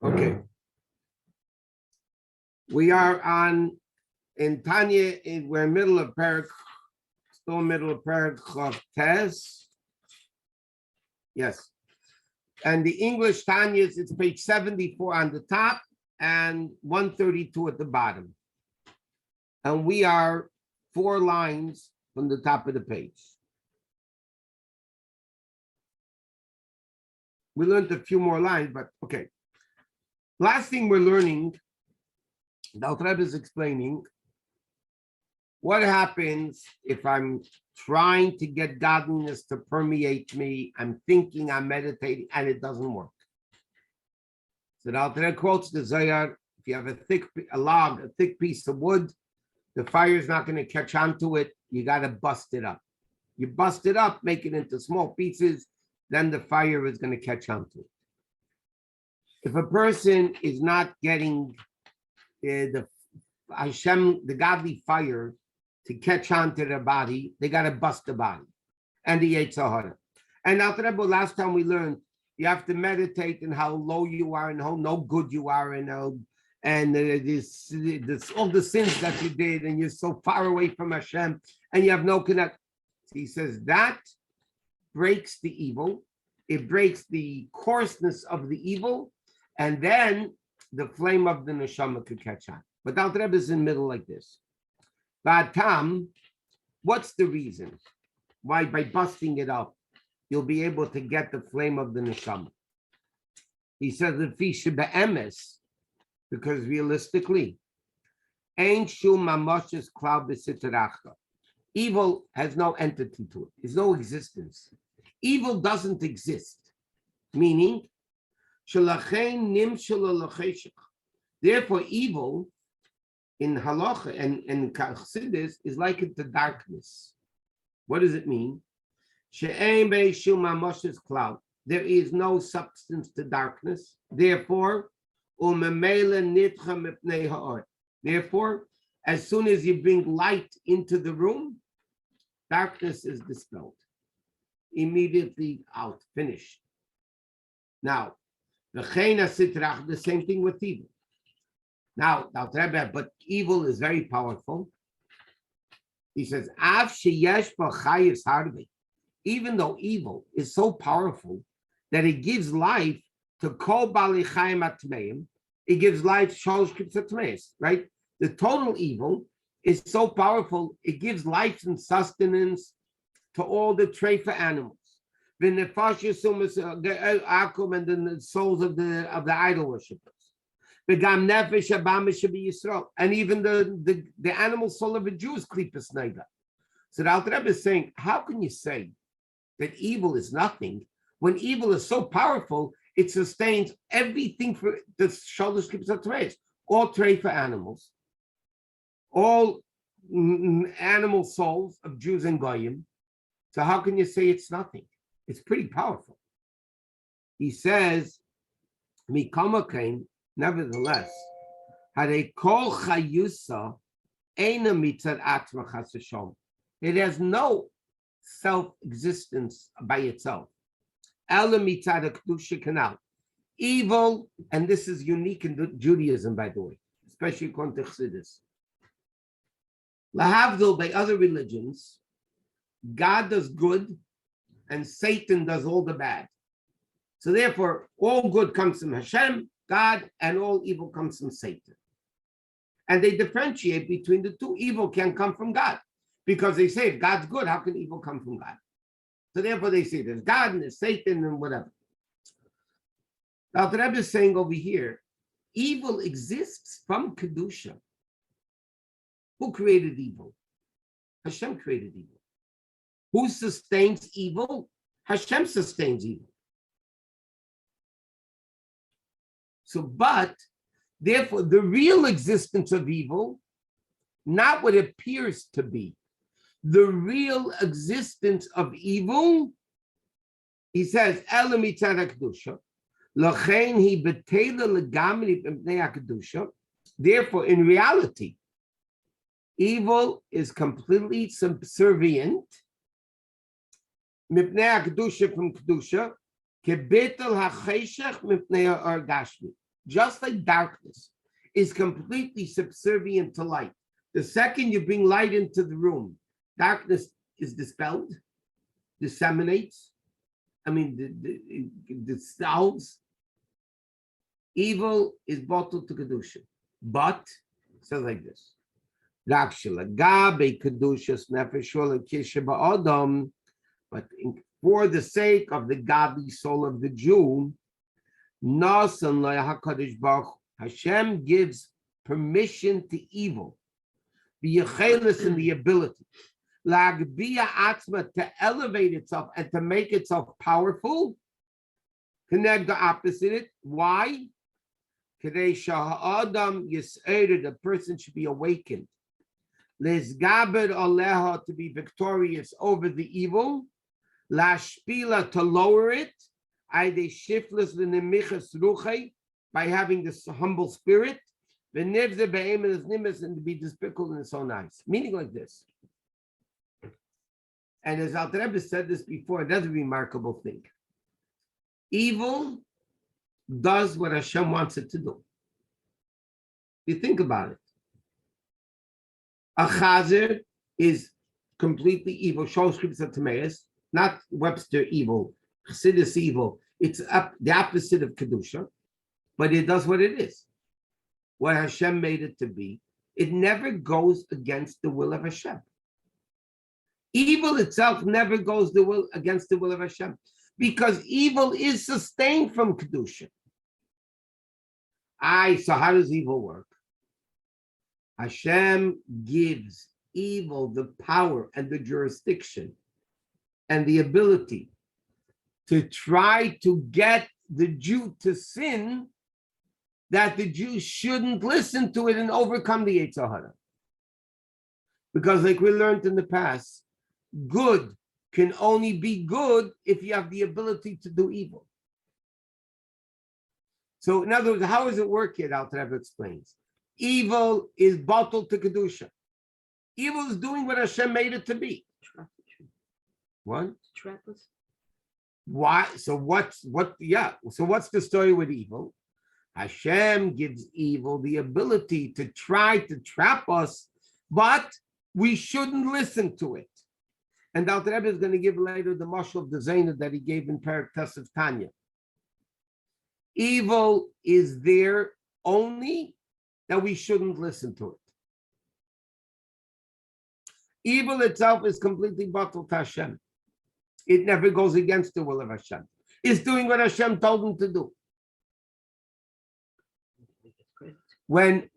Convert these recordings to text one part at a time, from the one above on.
Okay. We are in Tanya, we're middle of still middle of Parak Tes. Yes. And the English Tanya's, it's page 74 on the top and 132 at the bottom. And we are 4 lines from the top of the page. We learned a few more lines, but okay. Last thing we're learning, the Rebbe is explaining what happens if I'm trying to get godliness to permeate me. I'm thinking, I'm meditating, and it doesn't work. So the Rebbe quotes the Zohar: if you have a thick piece of wood, the fire is not going to catch onto it. You got to bust it up. You bust it up, make it into small pieces, then the fire is going to catch onto it. If a person is not getting the godly fire to catch on to their body, they got to bust the body and the Yetzer Hara. And last time we learned you have to meditate on how low you are and how no good you are and this all the sins that you did and you're so far away from Hashem and you have no connect. He says that breaks the evil. It breaks the coarseness of the evil, and then the flame of the neshama could catch on. But the Rebbe is in the middle like this. Ba'atam, what's the reason why by busting it up you'll be able to get the flame of the neshama? He says the fisha be'emes, because realistically, ein shum mamoshes klal b'sitracha. Evil has no entity to it. There's no existence. Evil doesn't exist, meaning therefore evil in halacha and chassidus is likened to darkness. What does it mean? There is no substance to darkness. Therefore, as soon as you bring light into the room, darkness is dispelled. Immediately out, finished. Now, the same thing with evil. Now, but evil is very powerful. He says, even though evil is so powerful that it gives life to kol bali chayim atmeim, it gives life shalosh kibsatmeis, right? The total evil is so powerful, it gives life and sustenance to all the treifa animals. The nefashis and the souls of the idol worshippers. And even the animal soul of a Jew is klipas neiga. So the Alter Rebbe is saying, how can you say that evil is nothing when evil is so powerful it sustains everything for the shalosh klipas atreis, all treifa animals, all animal souls of Jews and Goyim. So how can you say it's nothing? It's pretty powerful. He says, Mikama nevertheless, had a kol chayusa eina mitzad atzma chas v'shalom. It has no self-existence by itself. Ela mitzad kedusha kanal. Evil, and this is unique in Judaism, by the way, especially according to Chassidus. Lahavdil, by other religions, God does good and Satan does all the bad. So therefore, all good comes from Hashem, God, and all evil comes from Satan. And they differentiate between the two. Evil can come from God because they say if God's good, how can evil come from God? So therefore they say there's God and there's Satan and whatever. Now the Rebbe is saying over here, evil exists from Kedusha. Who created evil? Hashem created evil. Who sustains evil? Hashem sustains evil. So, but, therefore, the real existence of evil, not what it appears to be. The real existence of evil, he says, therefore, in reality, evil is completely subservient from Kedusha, just like darkness is completely subservient to light. The second you bring light into the room, darkness is dispelled, disseminates. Dissolves. Evil is bottled to kedusha, but it says like this: but for the sake of the godly soul of the Jew, Hashem gives permission to evil, the yechelis and the ability, to elevate itself and to make itself powerful. Connect the opposite. Why? The person should be awakened. To be victorious over the evil. To lower it. By having this humble spirit. And to be despicable in its own eyes. Meaning like this. And as Alter Rebbe said this before, that's a remarkable thing. Evil does what Hashem wants it to do. You think about it. A chazer is completely evil. Not Webster evil, Chassidus evil. It's the opposite of Kedusha, but it does what it is. What Hashem made it to be. It never goes against the will of Hashem. Evil itself never goes against the will of Hashem, because evil is sustained from Kedusha. So how does evil work? Hashem gives evil the power and the jurisdiction and the ability to try to get the Jew to sin, that the Jew shouldn't listen to it and overcome the Yetzer Hara. Because like we learned in the past, good can only be good if you have the ability to do evil. So in other words, how does it work here? Alter Rebbe explains. Evil is bottled to Kedusha. Evil is doing what Hashem made it to be. What? Trappers. Why? So what's the story with evil? Hashem gives evil the ability to try to trap us, but we shouldn't listen to it. And Alter Rebbe is going to give later the mashal of the Zaina that he gave in Perek Tes of Tanya. Evil is there only that we shouldn't listen to it. Evil itself is completely bottled to Hashem. It never goes against the will of Hashem. It's doing what Hashem told him to do. When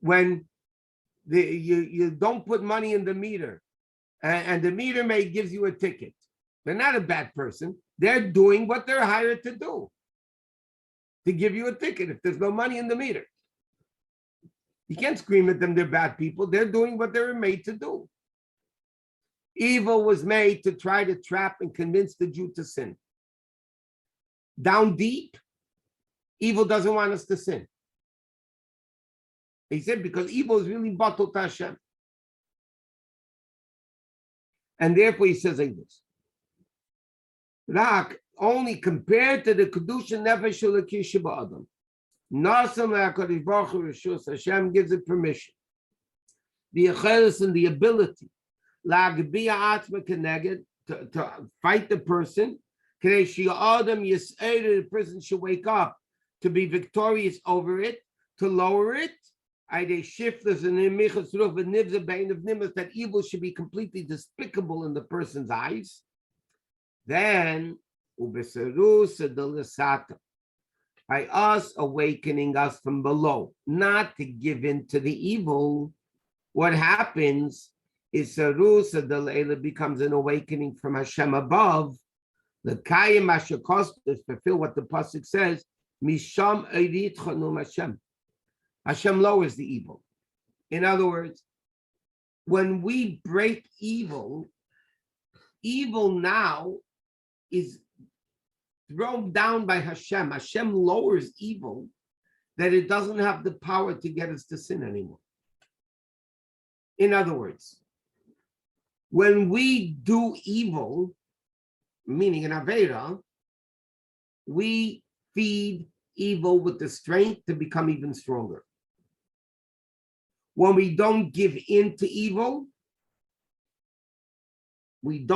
you don't put money in the meter, and the meter maid gives you a ticket, they're not a bad person. They're doing what they're hired to do, to give you a ticket if there's no money in the meter. You can't scream at them, they're bad people. They're doing what they were made to do. Evil was made to try to trap and convince the Jew to sin. Down deep, evil doesn't want us to sin. He said because evil is really bottled to Hashem. And therefore he says like this. Rak, only compared to the Kedusha Nefesh Elokish Ba'adam. Nasam LaHaKadosh Baruch Hu Reshus, Hashem gives it permission. The Yechelis and the ability La'agbiya Atzma Keneged, to fight the person. The person should wake up to be victorious over it, to lower it. That evil should be completely despicable in the person's eyes. Then, by us awakening us from below, not to give in to the evil, what happens is becomes an awakening from Hashem above. The Kayim Ashakostas fulfill what the pasuk says. Misham Hashem. Hashem lowers the evil. In other words, when we break evil, evil now is thrown down by Hashem. Hashem lowers evil, that it doesn't have the power to get us to sin anymore. In other words, when we do evil, meaning an Avera, we feed evil with the strength to become even stronger. When we don't give in to evil, we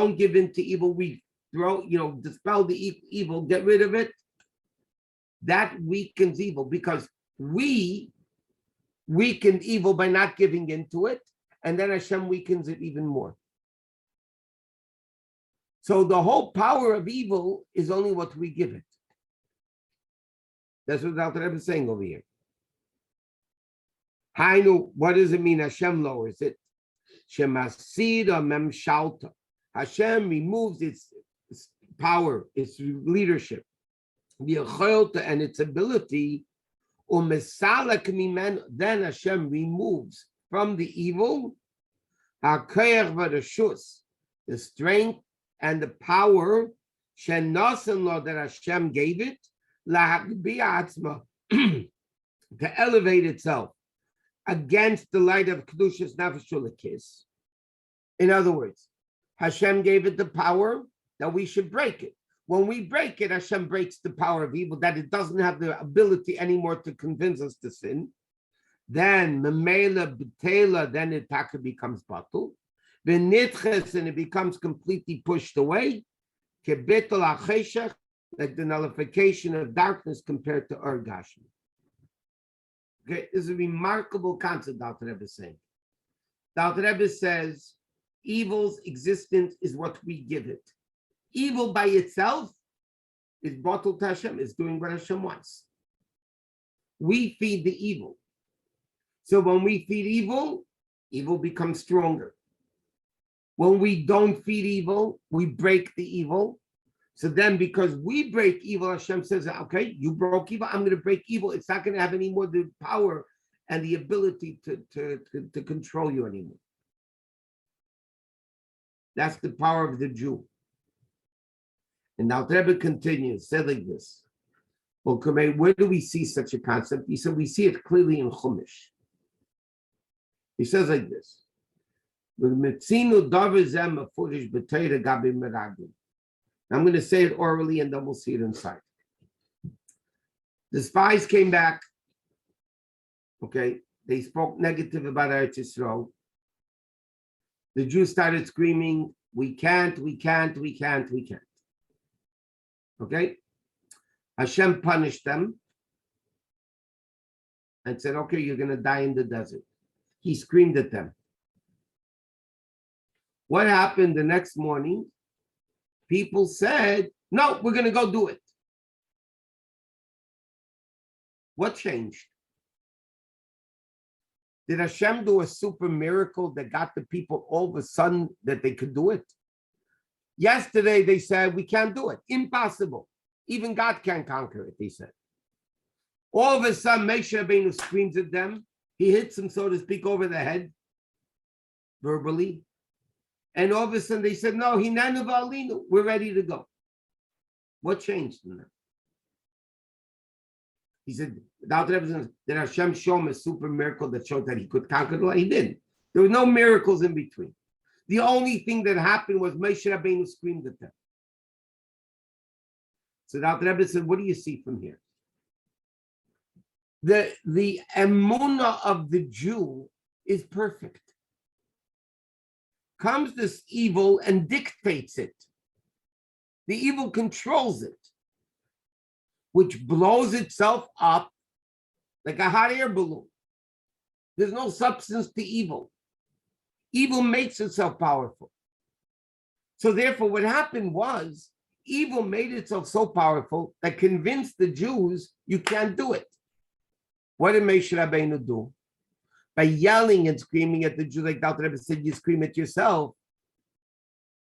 throw, dispel the evil, get rid of it. That weakens evil because we weakened evil by not giving into it, and then Hashem weakens it even more. So the whole power of evil is only what we give it. That's what Dr. Rebbe is saying over here. Hainu, what does it mean? Hashem lowers it. Shemasida memshalta. Hashem removes its power, its leadership, and its ability. Then Hashem removes from the evil the strength and the power that Hashem gave it to elevate itself against the light of Kedushas Nefesh Ulekis. In other words, Hashem gave it the power that we should break it. When we break it, Hashem breaks the power of evil, that it doesn't have the ability anymore to convince us to sin. Then, Memela B'Tela, then it becomes batul. V'nitches, and it becomes completely pushed away. Kebetel HaCheshech, like the nullification of darkness compared to Urgashim. Okay, this is a remarkable concept Dr. Rebbe is saying. Dr. Rebbe says, evil's existence is what we give it. Evil by itself is batul to Hashem, is doing what Hashem wants. We feed the evil. So when we feed evil, evil becomes stronger. When we don't feed evil, we break the evil. So then because we break evil, Hashem says, okay, you broke evil, I'm going to break evil. It's not going to have any more the power and the ability to control you anymore. That's the power of the Jew. And now the Rebbe continues, said like this. Well, where do we see such a concept? He said, we see it clearly in Chumash. He says like this. I'm going to say it orally and then we'll see it inside. The spies came back. Okay, they spoke negative about Eretz Yisrael. The Jews started screaming, we can't. Okay, Hashem punished them and said, okay, you're going to die in the desert. He screamed at them. What happened the next morning? People said, no, we're going to go do it. What changed? Did Hashem do a super miracle that got the people all of a sudden that they could do it? Yesterday they said, we can't do it. Impossible. Even God can't conquer it, they said. All of a sudden, Moshe Rabbeinu screams at them. He hits them, so to speak, over the head, verbally. And all of a sudden they said, no, Hinanu v'alinu, we're ready to go. What changed in them? He said, without evidence, did Hashem show him a super miracle that showed that he could conquer the land? He didn't. There were no miracles in between. The only thing that happened was Moshe Rabbeinu screamed at them. So the Rebbe said, what do you see from here? The emunah of the Jew is perfect. Comes this evil and dictates it. The evil controls it, which blows itself up like a hot air balloon. There's no substance to evil. Evil makes itself powerful. So therefore, what happened was, evil made itself so powerful that convinced the Jews, you can't do it. What did Moshe Rabbeinu do? By yelling and screaming at the Jews, like Dr. Rebbe said, you scream at yourself.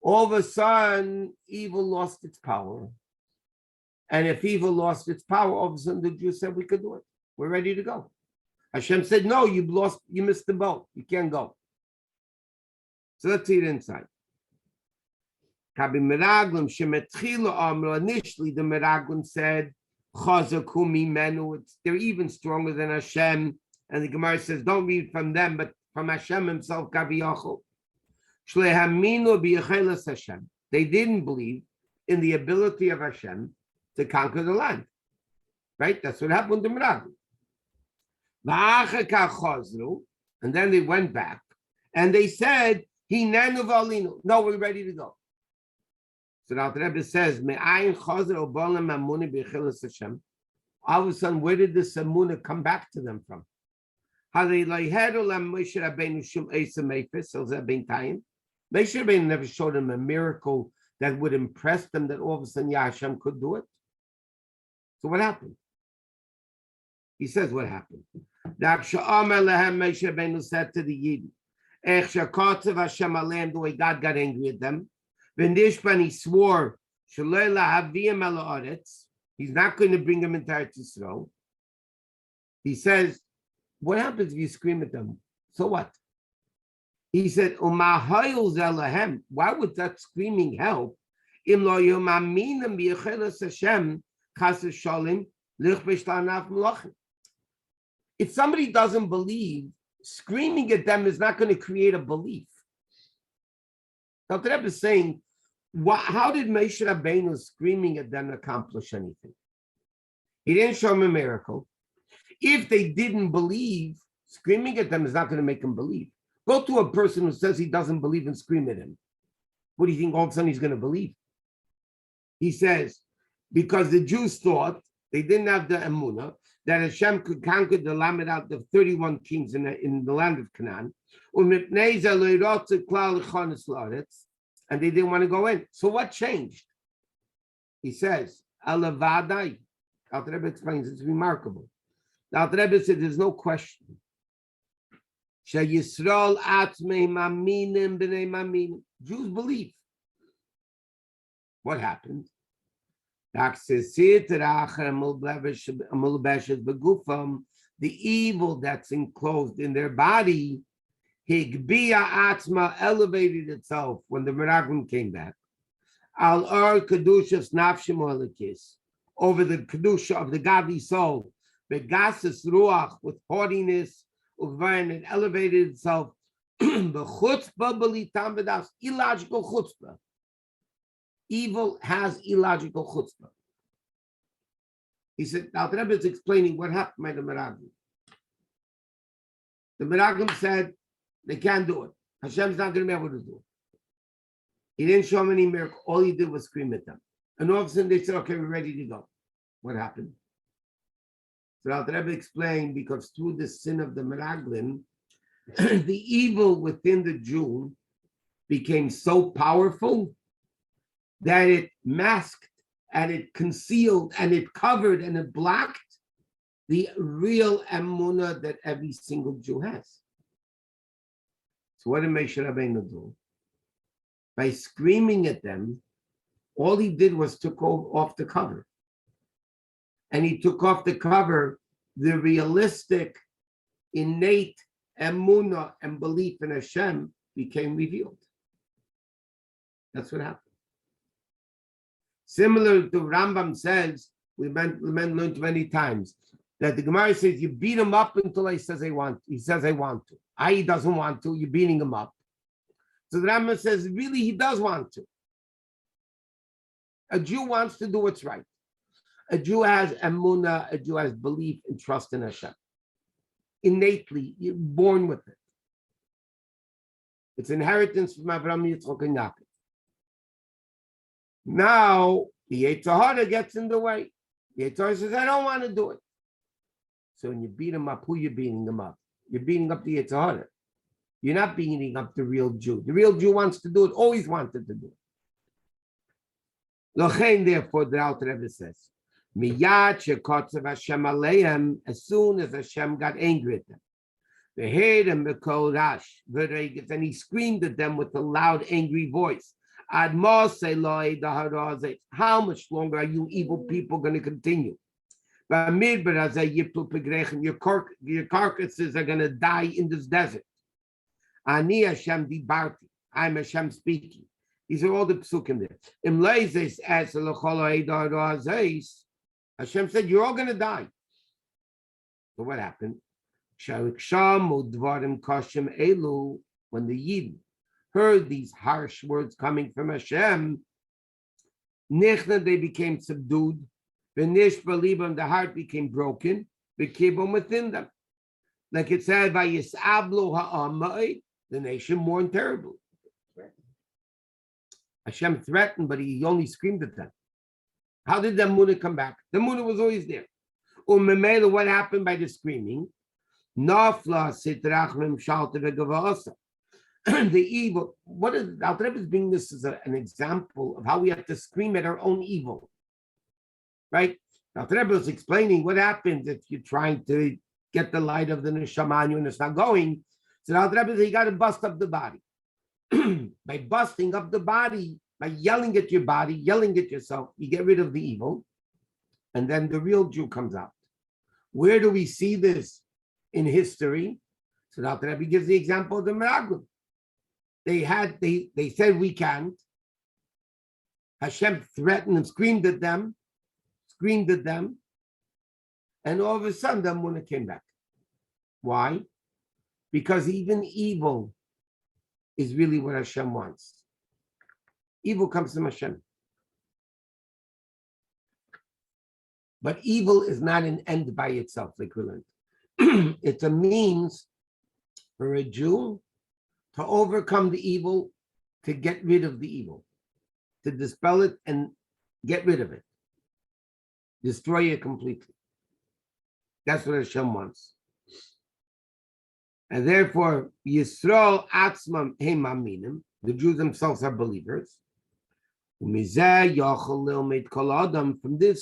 All of a sudden, evil lost its power. And if evil lost its power, all of a sudden the Jews said, we could do it. We're ready to go. Hashem said, no, you missed the boat. You can't go. So let's see it inside. Initially, the Meraglim said, they're even stronger than Hashem. And the Gemara says, don't read from them, but from Hashem himself, Kaviyachol. They didn't believe in the ability of Hashem to conquer the land. Right? That's what happened to Meraglim. And then they went back and they said, no, we're ready to go. So now the Rebbe says, all of a sudden, where did this Amunah come back to them from? Moshe Rabbeinu never showed them a miracle that would impress them that all of a sudden Hashem could do it. So what happened? He says what happened. Moshe Rabbeinu said to the Yidden, the way God got angry at them. He swore, he's not going to bring them into Eretz Yisrael. He says, what happens if you scream at them? So what? He said, why would that screaming help? If somebody doesn't believe, screaming at them is not going to create a belief. Now, the Rebbe is saying, how did Moshe Rabbeinu screaming at them accomplish anything? He didn't show them a miracle. If they didn't believe, screaming at them is not going to make them believe. Go to a person who says he doesn't believe and scream at him. What do you think all of a sudden he's going to believe? He says, because the Jews thought they didn't have the emunah that Hashem could conquer the Lamed out of 31 kings in the land of Canaan, and they didn't want to go in. So what changed? He says, Alavadai. Alter Rebbe explains it's remarkable. The Alter Rebbe said there's no question. Jews believe. What happened? The evil that's enclosed in their body, elevated itself when the Meraglim came back. Over the kedusha of the godly soul, begasis ruach with haughtiness, it elevated itself. Illogical chutzpah. Evil has illogical chutzpah. He said, now the Rebbe is explaining what happened by the Meraglim. The Meraglim said they can't do it. Hashem's not going to be able to do it. He didn't show them any miracle. All he did was scream at them. And all of a sudden they said, okay, we're ready to go. What happened? So the Rebbe explained, because through the sin of the Meraglim, the evil within the Jew became so powerful that it masked and it concealed and it covered and it blocked the real emunah that every single Jew has. So what did Moshe Rabbeinu do? By screaming at them, all he did was took off the cover. And he took off the cover, the realistic, innate emunah and belief in Hashem became revealed. That's what happened. Similar to Rambam says, we learned many times, that the Gemara says you beat him up until he says I want to. He doesn't want to, you're beating him up. So the Rambam says, really, he does want to. A Jew wants to do what's right. A Jew has emunah, a Jew has belief and trust in Hashem. Innately, you're born with it. It's inheritance from Avraham, Yitzchak, and Yaakov. Now, the Yetzer Hara gets in the way. The Yetzer Hara says, I don't want to do it. So when you beat him up, who are you beating him up? You're beating up the Yetzer Hara. You're not beating up the real Jew. The real Jew wants to do it, always wanted to do it. Lochein, therefore, the Alter Rebbe says, Miyad shekotzav Hashem aleim, as soon as Hashem got angry at them, they heard him b'kol rash, and he screamed at them with a loud, angry voice. How much longer are you evil people going to continue? Your carcasses are going to die in this desert. Ani Hashem dibarti. I'm Hashem speaking. These are all the psukim there. Hashem said, you're all going to die. So what happened? When the Yidden heard these harsh words coming from Hashem, they became subdued. The heart became broken, became within them. Like it said, the nation mourned terribly. Hashem threatened, but he only screamed at them. How did the Munah come back? The Munah was always there. What happened by the screaming? The evil. What is Al Rebbe is bringing this as an example of how we have to scream at our own evil, right? Al Rebbe is explaining what happens if you're trying to get the light of the neshama on you and it's not going. So Al Rebbe says you got to bust up the body. By busting up the body, by yelling at your body, yelling at yourself, you get rid of the evil, and then the real Jew comes out. Where do we see this in history? So Al Rebbe gives the example of the Meraglim. They said we can't. Hashem threatened and screamed at them, and all of a sudden the Munah came back. Why? Because even evil is really what Hashem wants. Evil comes from Hashem. But evil is not an end by itself, like we learned. It's a means for a Jew to overcome the evil, to get rid of the evil, to dispel it and get rid of it, destroy it completely. That's what Hashem wants. And therefore, Yisrael Atzmam Hem Aminim, the Jews themselves are believers. From this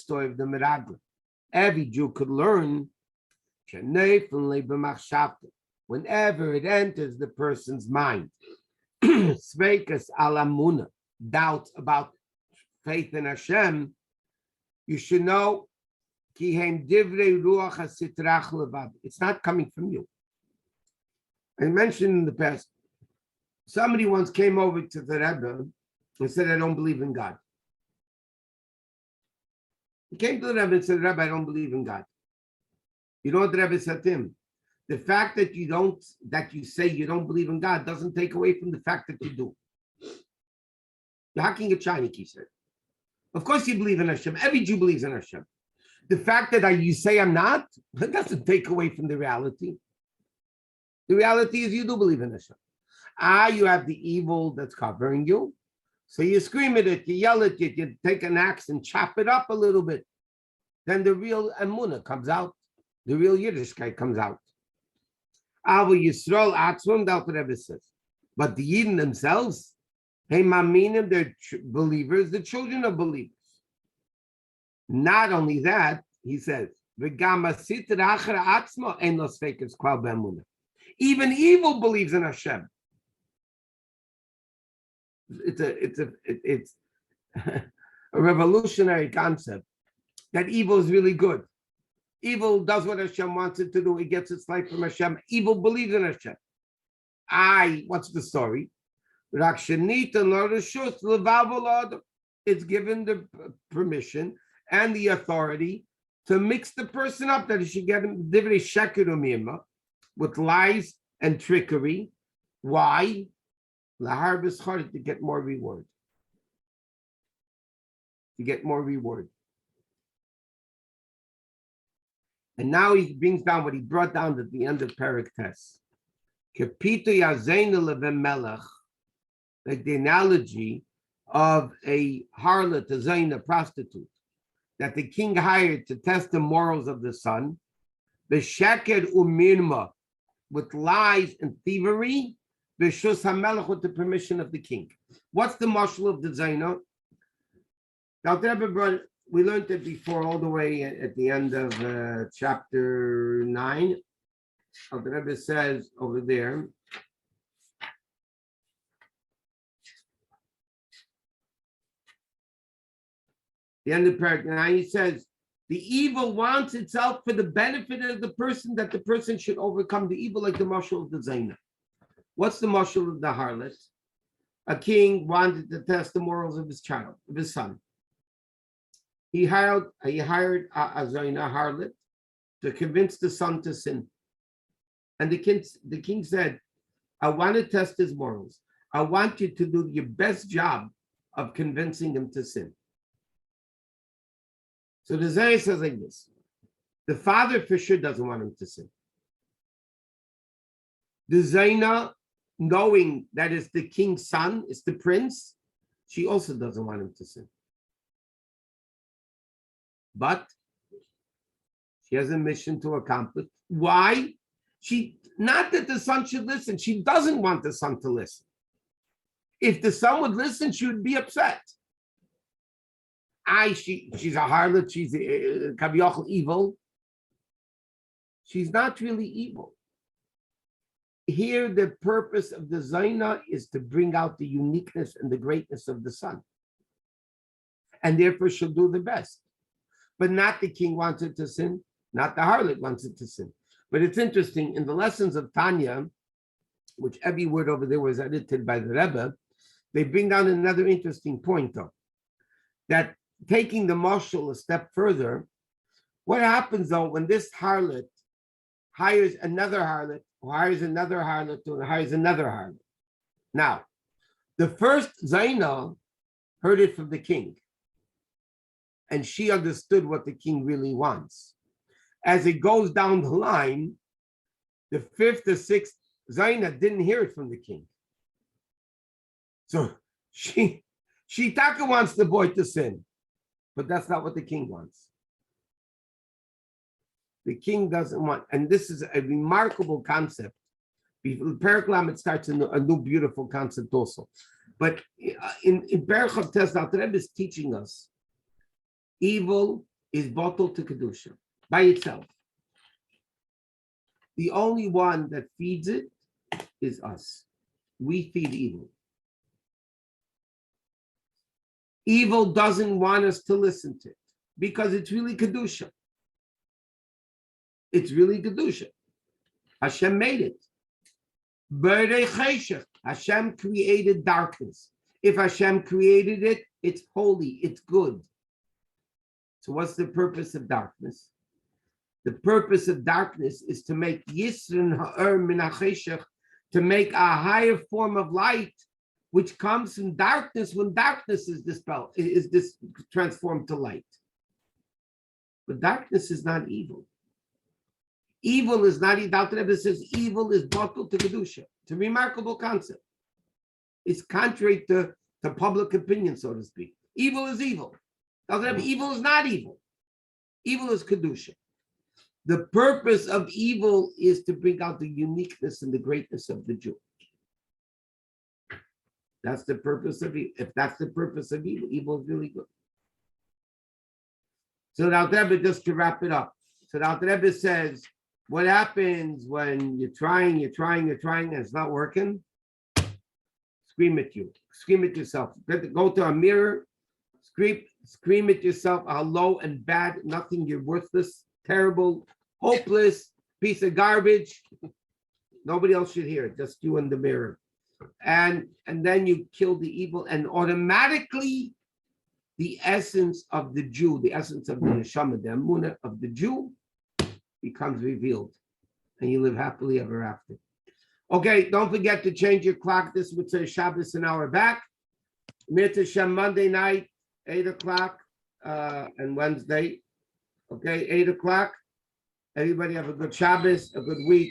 story of the Meraglim, every Jew could learn whenever it enters the person's mind. Sveikas alamuna, doubt about faith in Hashem, you should know it's not coming from you. I mentioned in the past, somebody once came over to the Rebbe and said, I don't believe in God. He came to the Rebbe and said, Rebbe, I don't believe in God. You know what the Rebbe said to him? The fact that you say you don't believe in God doesn't take away from the fact that you do. You're hacking a Chinese, he said. Of course you believe in Hashem. Every Jew believes in Hashem. The fact that you say I'm not, that doesn't take away from the reality. The reality is you do believe in Hashem. You have the evil that's covering you. So you scream at it, you yell at it, you take an axe and chop it up a little bit. Then the real Emunah comes out. The real Yiddishkeit comes out. But the Yidden themselves, they're believers, the children of believers. Not only that, he says, even evil believes in Hashem. It's a revolutionary concept that evil is really good. Evil does what Hashem wants it to do. It gets its life from Hashem. Evil believes in Hashem. What's the story? It's given the permission and the authority to mix the person up, that he should get him with lies and trickery. Why? To get more reward. To get more reward. And now he brings down what he brought down at the end of Perek Tes. Like the analogy of a harlot, a zayn, a prostitute, that the king hired to test the morals of the son, the sheker umirma, with lies and thievery, the shus hamelech, with the permission of the king. What's the mashal of the zayna? We learned it before, all the way at the end of chapter 9. The Rebbe says over there, the end of Perek 9, he says, the evil wants itself for the benefit of the person, that the person should overcome the evil, like the mashal of the zayna. What's the mashal of the harlot? A king wanted to test the morals of his child, of his son. He hired a zayna, harlot, to convince the son to sin. And the king said, I want to test his morals. I want you to do your best job of convincing him to sin. So the Zayah says like this. The father for sure doesn't want him to sin. The Zaina, knowing that it's the king's son, it's the prince, she also doesn't want him to sin. But she has a mission to accomplish. Why? Not that the son should listen. She doesn't want the son to listen. If the son would listen, she would be upset. She's a harlot. She's kaviyachol evil. She's not really evil. Here, the purpose of the Zaina is to bring out the uniqueness and the greatness of the son. And therefore, she'll do the best. But not the king wants it to sin, not the harlot wants it to sin. But it's interesting, in the lessons of Tanya, which every word over there was edited by the Rebbe, they bring down another interesting point, though, that taking the mashal a step further, what happens, though, when this harlot hires another harlot, who hires another harlot, who hires another harlot? Now, the first Zaina heard it from the king, and she understood what the king really wants. As it goes down the line, the fifth or sixth Zaina didn't hear it from the king. So she Taka wants the boy to sin, but that's not what the king wants. The king doesn't want, and this is a remarkable concept. Periklam, it starts in a new beautiful concept also. But in Berachot Tes, the Rebbe is teaching us evil is bottled to Kedusha by itself. The only one that feeds it is us. We feed evil. Evil doesn't want us to listen to it because it's really Kedusha. It's really Kedusha. Hashem made it. Hashem created darkness. If Hashem created it, it's holy, it's good. So what's the purpose of darkness? The purpose of darkness is to make Yisrin Ha'er Min HaCheshech, to make a higher form of light, which comes from darkness when darkness is dispelled, is this transformed to light. But darkness is not evil. Evil is not evil. Dr. Rebbe says evil is bottled to Kedusha. It's a remarkable concept. It's contrary to public opinion, so to speak. Evil is evil. Dr. Rebbe, evil is not evil. Evil is Kedusha. The purpose of evil is to bring out the uniqueness and the greatness of the Jew. That's the purpose of evil. If that's the purpose of evil, evil is really good. So now Rebbe, just to wrap it up. So now Rebbe says, what happens when you're trying, and it's not working? Scream at you. Scream at yourself. Go to a mirror, scream at yourself how low and bad, nothing, you're worthless, terrible, hopeless, piece of garbage. Nobody else should hear it, just you in the mirror. And then you kill the evil, and automatically the essence of the Jew, the essence of the neshama, the emunah of the Jew becomes revealed, and you live happily ever after. Okay, don't forget to change your clock. This would say Shabbos an hour back. Mitzvah Shem Monday night, 8 o'clock, and Wednesday. Okay, 8 o'clock. Everybody have a good Shabbos, a good week.